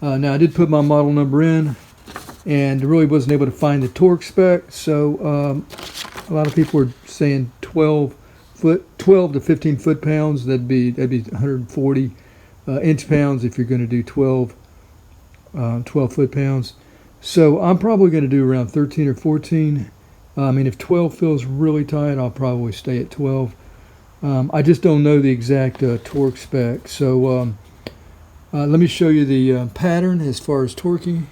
Now I did put my model number in, and really wasn't able to find the torque spec, so a lot of people are saying 12 to 15 foot-pounds. That'd be 140 inch-pounds if you're going to do 12 foot-pounds. So I'm probably going to do around 13 or 14. I mean, if 12 feels really tight, I'll probably stay at 12. I just don't know the exact torque spec. So let me show you the pattern as far as torquing.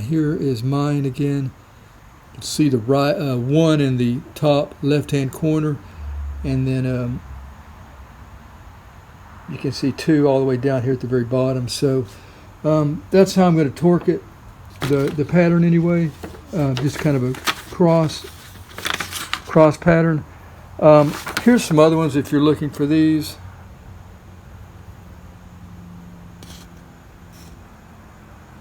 Here is mine again. You can see the one in the top left-hand corner, and then you can see 2 all the way down here at the very bottom. So that's how I'm going to torque it. The pattern anyway, just kind of a cross pattern. Here's some other ones if you're looking for these.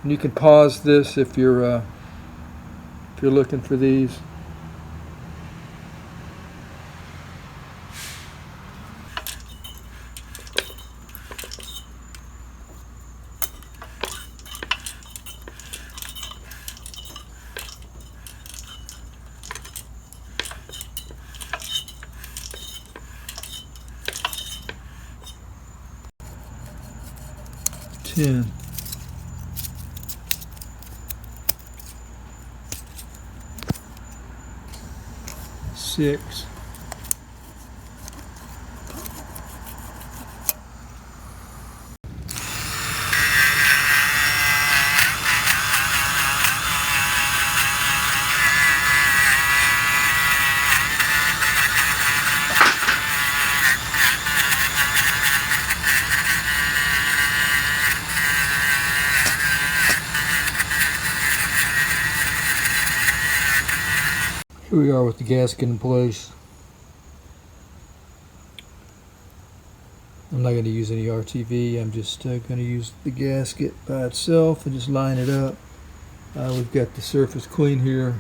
And you can pause this if you're looking for these. Ten. 6. 8. Here we are with the gasket in place. I'm not going to use any RTV. I'm just going to use the gasket by itself and just line it up. We've got the surface clean here.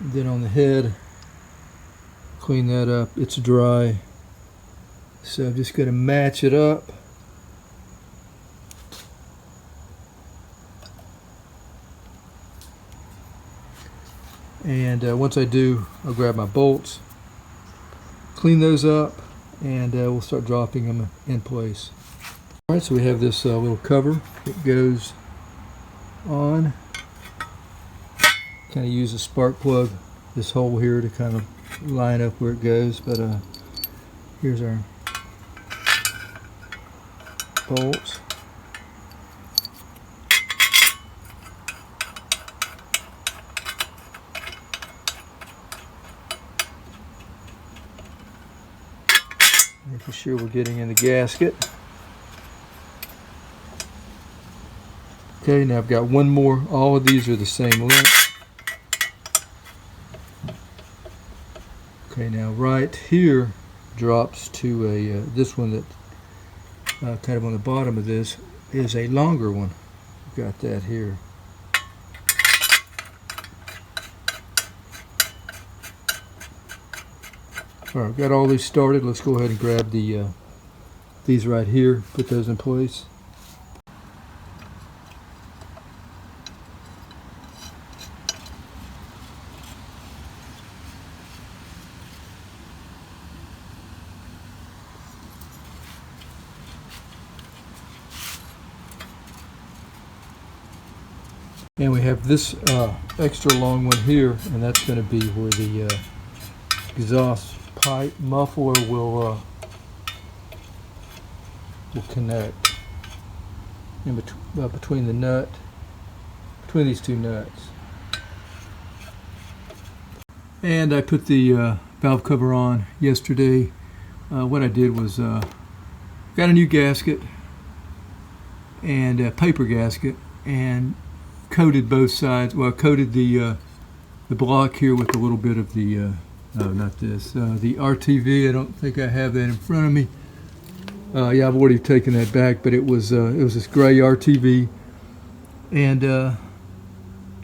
And then on the head, clean that up. It's dry. So I'm just going to match it up. And once I do, I'll grab my bolts, clean those up, and we'll start dropping them in place. All right, so we have this little cover. It goes on. Kind of use a spark plug, this hole here, to kind of line up where it goes. But here's our bolts. Making sure we're getting in the gasket. Okay, now I've got one more. All of these are the same length. Okay, now right here drops to a this one that kind of on the bottom of this is a longer one. We've got that here. All right, got all these started. Let's go ahead and grab these right here, put those in place. And we have this extra long one here, and that's going to be where the exhaust pipe muffler will connect in between the nut, between these two nuts. And I put the valve cover on yesterday. What I did was got a new gasket and a paper gasket, and coated both sides. Well, I coated the block here with a little bit of the no, not this. The RTV. I don't think I have that in front of me. Yeah, I've already taken that back, but it was this gray RTV, and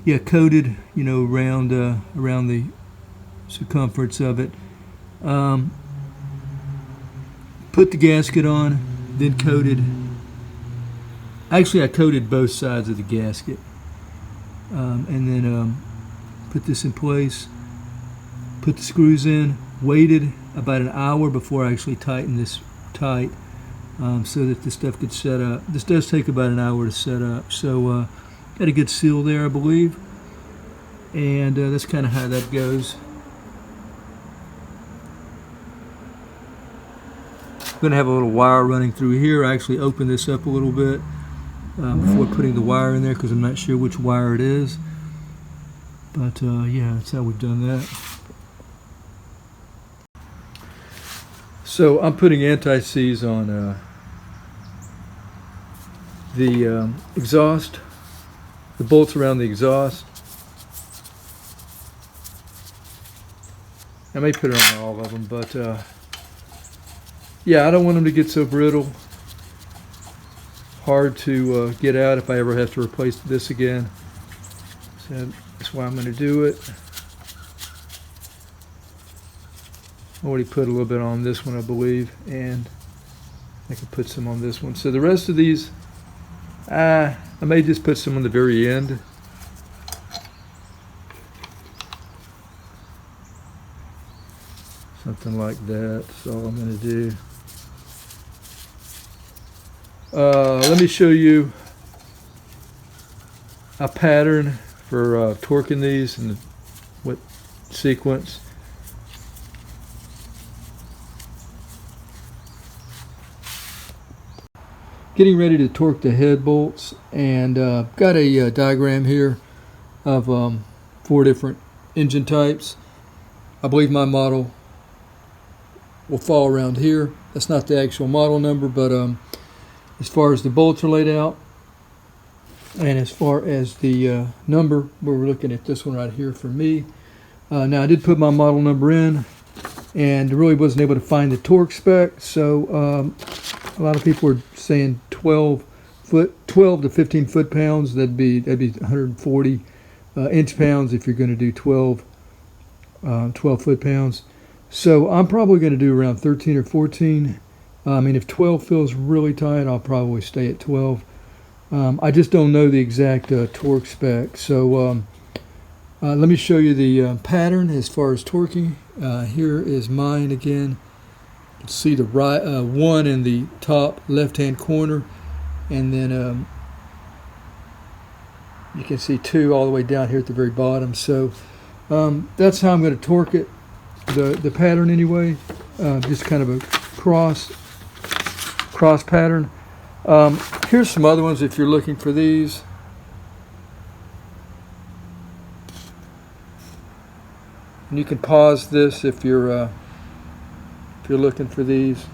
yeah, coated, you know, around the circumference of it. Put the gasket on, then coated Actually, I coated both sides of the gasket, and then put this in place, put the screws in, waited about an hour before I actually tightened this tight, so that the stuff could set up. This does take about an hour to set up, so got a good seal there, I believe, and that's kind of how that goes. I'm going to have a little wire running through here. I actually opened this up a little bit before putting the wire in there because I'm not sure which wire it is. But yeah, that's how we've done that. So I'm putting anti-seize on the exhaust, the bolts around the exhaust. I may put it on all of them, but yeah, I don't want them to get so brittle, hard to get out if I ever have to replace this again. So that's why I'm going to do it. Already put a little bit on this one, I believe, and I can put some on this one. So the rest of these, I may just put some on the very end. Something like that. That's all I'm going to do. Let me show you a pattern for torquing these and what sequence. Getting ready to torque the head bolts, and got a diagram here of 4 different engine types. I believe my model will fall around here. That's not the actual model number, but as far as the bolts are laid out, and as far as the number, we're looking at this one right here for me. Now I did put my model number in, and really wasn't able to find the torque spec, so a lot of people are saying 12 to 15 foot-pounds. That'd be 140 inch-pounds if you're going to do 12 foot-pounds. So I'm probably going to do around 13 or 14. I mean, if 12 feels really tight, I'll probably stay at 12. I just don't know the exact torque spec. So let me show you the pattern as far as torquing. Here is mine again. You can see the one in the top left-hand corner, and then you can see 2 all the way down here at the very bottom. So that's how I'm going to torque it. The pattern anyway, just kind of a cross pattern. Here's some other ones if you're looking for these. And you can pause this if you're looking for these.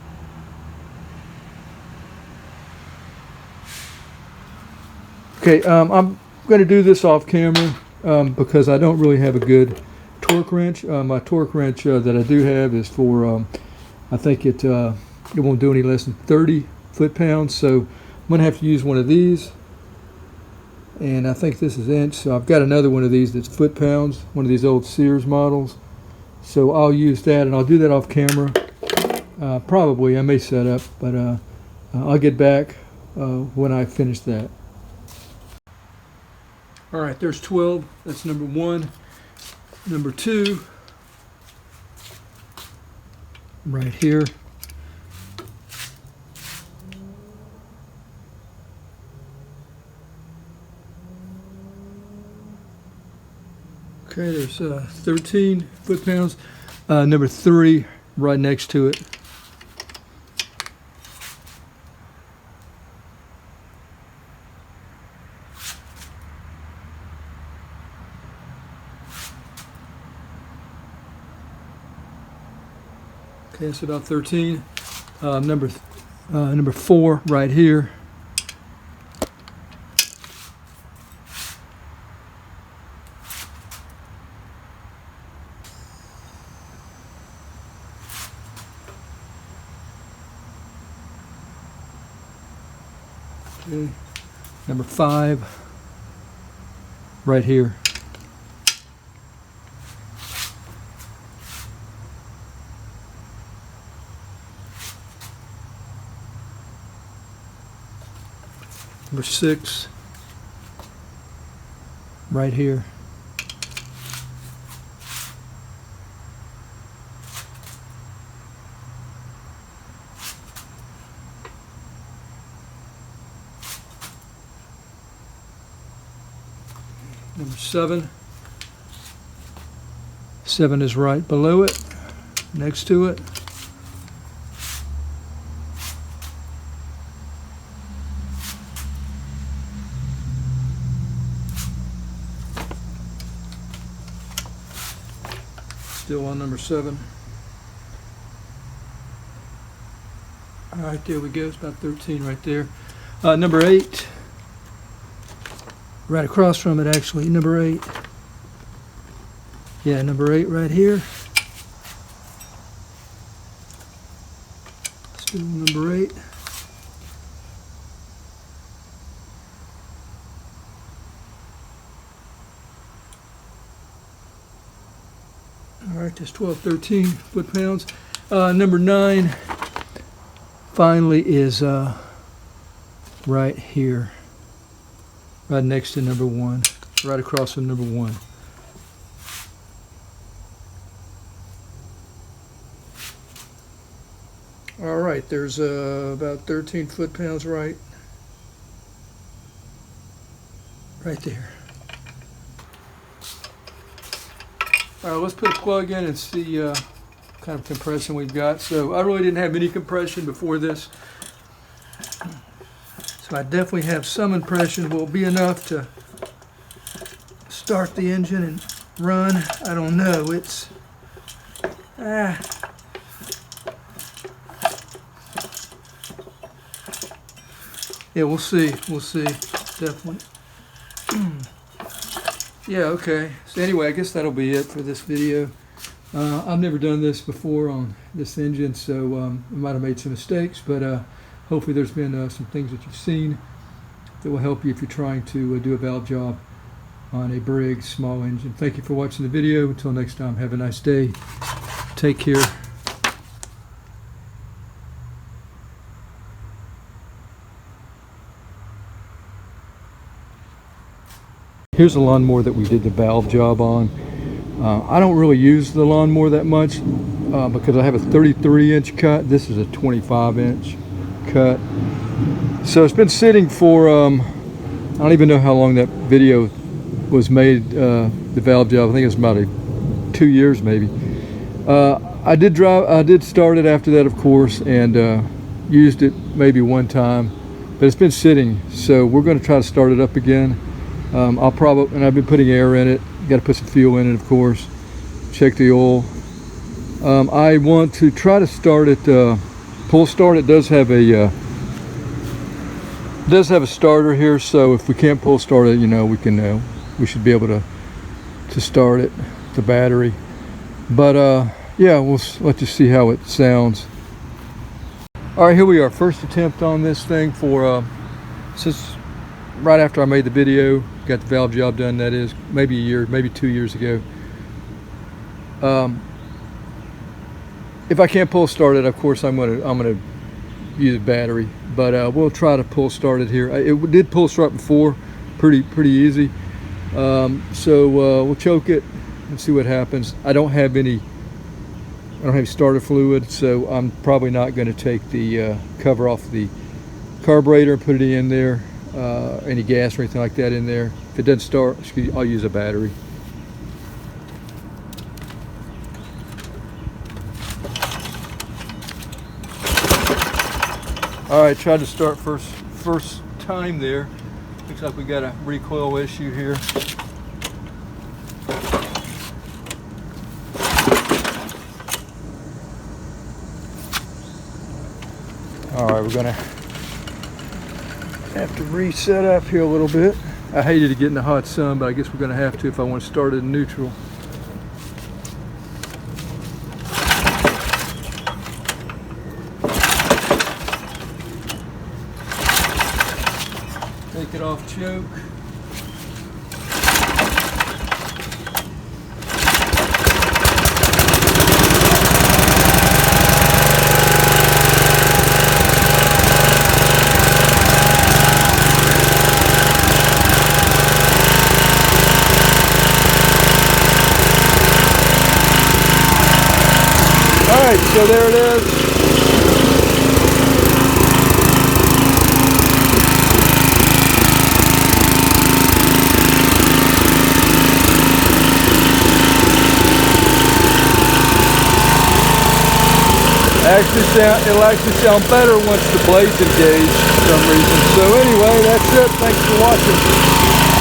Okay, I'm going to do this off camera because I don't really have a good torque wrench. My torque wrench that I do have is for, I think it won't do any less than 30 foot-pounds, so I'm going to have to use one of these, and I think this is inch, so I've got another one of these that's foot-pounds, one of these old Sears models, so I'll use that, and I'll do that off camera. Probably, I may set up, but I'll get back when I finish that. Alright, there's 12, that's number 1. Number 2, right here. Okay, there's 13 foot-pounds. Number 3, right next to it. Okay, that's about 13. Number 4 right here. Okay. Number 5 right here. Number 6, right here. Number 7. 7 is right below it, next to it. Still on number 7. All right, there we go. It's about 13 right there. Number 8. Right across from it, actually. Number 8. Yeah, number 8 right here. Still number 8. All right, that's 12, 13 foot-pounds. Number 9 finally is right here, right next to number 1, right across from number 1. All right, there's about 13 foot-pounds right there. All right, let's put a plug in and see what kind of compression we've got. So I really didn't have any compression before this. So I definitely have some impression. Will it be enough to start the engine and run? I don't know. It's yeah, we'll see. We'll see. Definitely. Yeah, okay. So anyway, I guess that'll be it for this video. I've never done this before on this engine, so I might have made some mistakes, but hopefully there's been some things that you've seen that will help you if you're trying to do a valve job on a Briggs small engine. Thank you for watching the video. Until next time, have a nice day. Take care. Here's a lawnmower that we did the valve job on. I don't really use the lawnmower that much because I have a 33-inch cut. This is a 25-inch cut. So it's been sitting for, I don't even know how long that video was made, the valve job. I think it's about 2 years maybe. I did start it after that, of course, and used it maybe one time, but it's been sitting. So we're going to try to start it up again. And I've been putting air in it. Got to put some fuel in it, of course. Check the oil. I want to try to start it. Pull start. It does have a starter here. So if we can't pull start it, we should be able to start it, the battery. But yeah, we'll let you see how it sounds. All right, here we are. First attempt on this thing for since right after I made the video. Got the valve job done, that is, maybe a year, maybe 2 years ago. If I can't pull start it, of course I'm gonna use a battery, but we'll try to pull start it here. It did pull start before, pretty easy. So we'll choke it and see what happens. I don't have starter fluid, so I'm probably not going to take the cover off the carburetor and put it in there. Any gas or anything like that in there. If it doesn't start, I'll use a battery. All right, tried to start first time there. Looks like we got a recoil issue here. All right, we're gonna have to reset up here a little bit. I hated to get in the hot sun, but I guess we're going to have to if I want to start it in neutral. Take it off choke. Alright, so there it is. It'll actually sound better once the blade's engaged for some reason. So anyway, that's it. Thanks for watching.